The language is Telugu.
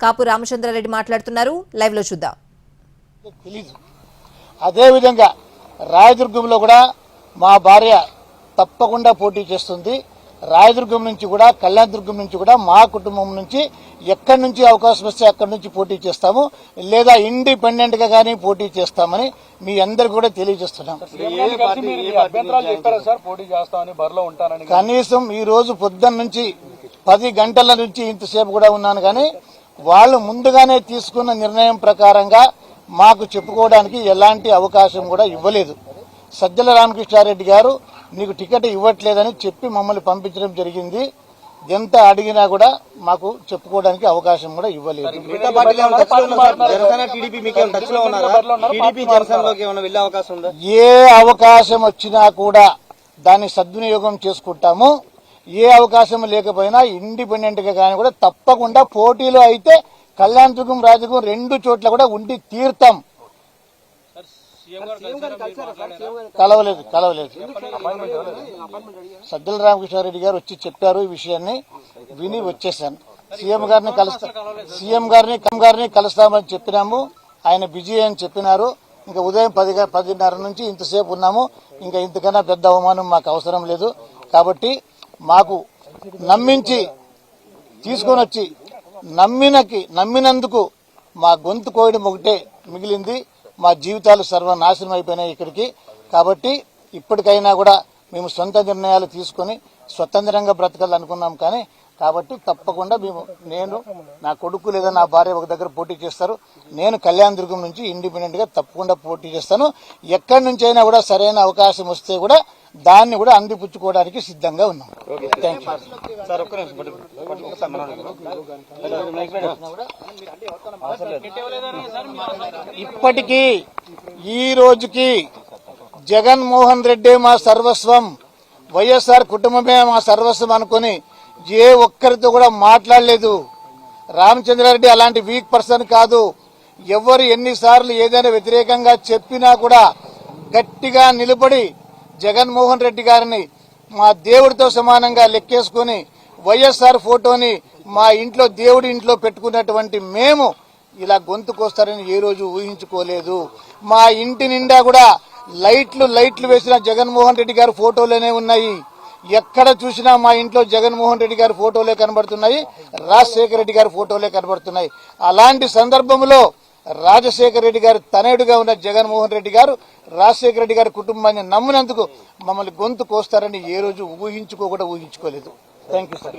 కాపు రామచంద్రారెడ్డి మాట్లాడుతున్నారు. లైవ్ లో చూద్దాం. అదే విధంగా రాయదుర్గంలో కూడా మా భార్య తప్పకుండా పోటీ చేస్తుంది. రాయదుర్గం నుంచి కూడా కళ్యాణదుర్గం నుంచి కూడా మా కుటుంబం నుంచి ఎక్కడి నుంచి అవకాశం వస్తే అక్కడి నుంచి పోటీ చేస్తాము, లేదా ఇండిపెండెంట్ గా కానీ పోటీ చేస్తామని మీ అందరికి కూడా తెలియజేస్తున్నాం. కనీసం ఈ రోజు పొద్దున్న నుంచి 10 గంటల నుంచి ఇంతసేపు కూడా ఉన్నాను, కానీ వాళ్ళు ముందుగానే తీసుకున్న నిర్ణయం ప్రకారంగా మాకు చెప్పుకోవడానికి ఎలాంటి అవకాశం కూడా ఇవ్వలేదు. సజ్జల రామకృష్ణారెడ్డి గారు నీకు టికెట్ ఇవ్వట్లేదని చెప్పి మమ్మల్ని పంపించడం జరిగింది. ఎంత అడిగినా కూడా మాకు చెప్పుకోవడానికి అవకాశం కూడా ఇవ్వలేదు. ఏ అవకాశం వచ్చినా కూడా దాన్ని సద్వినియోగం చేసుకుంటాము. ఏ అవకాశం లేకపోయినా ఇండిపెండెంట్ గా కానీ కూడా తప్పకుండా పోటీలో అయితే కళ్యాణదుర్గం రాజదుర్గం 2 చోట్ల కూడా ఉండి తీర్థం. కలవలేదు. సజ్జల రామకృష్ణారెడ్డి గారు వచ్చి చెప్పారు, ఈ విషయాన్ని విని వచ్చేసాను. సీఎం గారిని కలుస్తామని చెప్పినాము. ఆయన బిజీ అని చెప్పినారు. ఇంకా ఉదయం 10:30 నుంచి ఇంతసేపు ఉన్నాము. ఇంకా ఇంతకన్నా పెద్ద అవమానం మాకు అవసరం లేదు. కాబట్టి మాకు నమ్మించి తీసుకొని వచ్చి నమ్మినందుకు మా గొంతు కోయడం ఒకటే మిగిలింది. మా జీవితాలు సర్వనాశనం అయిపోయినాయి ఇక్కడికి. కాబట్టి ఇప్పటికైనా కూడా మేము సొంత నిర్ణయాలు తీసుకుని స్వతంత్రంగా బ్రతకాలనుకున్నాం. కానీ కాబట్టి తప్పకుండా నేను నా కొడుకు లేదా నా భార్య ఒక దగ్గర పోటీ చేస్తారు. నేను కళ్యాణదుర్గం నుంచి ఇండిపెండెంట్ గా తప్పకుండా పోటీ చేస్తాను. ఎక్కడి నుంచి అయినా కూడా సరైన అవకాశం వస్తే కూడా దాన్ని కూడా అందిపుచ్చుకోవడానికి సిద్ధంగా ఉన్నాం. ఇప్పటికీ ఈ రోజుకి జగన్మోహన్ రెడ్డి మా సర్వస్వం, వైఎస్ఆర్ కుటుంబమే మా సర్వస్వం అనుకుని ఏ ఒక్కరితో కూడా మాట్లాడలేదు. రామచంద్రారెడ్డి అలాంటి వీక్ పర్సన్ కాదు. ఎవరు ఎన్నిసార్లు ఏదైనా వ్యతిరేకంగా చెప్పినా కూడా గట్టిగా నిలబడి జగన్మోహన్ రెడ్డి గారిని మా దేవుడితో సమానంగా లెక్కేసుకుని వైఎస్ఆర్ ఫోటోని మా ఇంట్లో దేవుడి ఇంట్లో పెట్టుకున్నటువంటి మేము ఇలా గొంతుకొస్తారని ఏ రోజు ఊహించుకోలేదు. మా ఇంటి నిండా కూడా లైట్లు వేసిన జగన్మోహన్ రెడ్డి గారి ఫోటోలనే ఉన్నాయి. ఎక్కడ చూసినా మా ఇంట్లో జగన్మోహన్ రెడ్డి గారి ఫోటోలే కనబడుతున్నాయి, రాజశేఖర రెడ్డి గారి ఫోటోలే కనబడుతున్నాయి. అలాంటి సందర్భంలో రాజశేఖర రెడ్డి గారు తనయుడుగా ఉన్న జగన్మోహన్ రెడ్డి గారు రాజశేఖర రెడ్డి గారి కుటుంబాన్ని నమ్మినందుకు మమ్మల్ని గొంతు కోస్తారని ఏ రోజు ఊహించుకోలేదు. Thank you sir.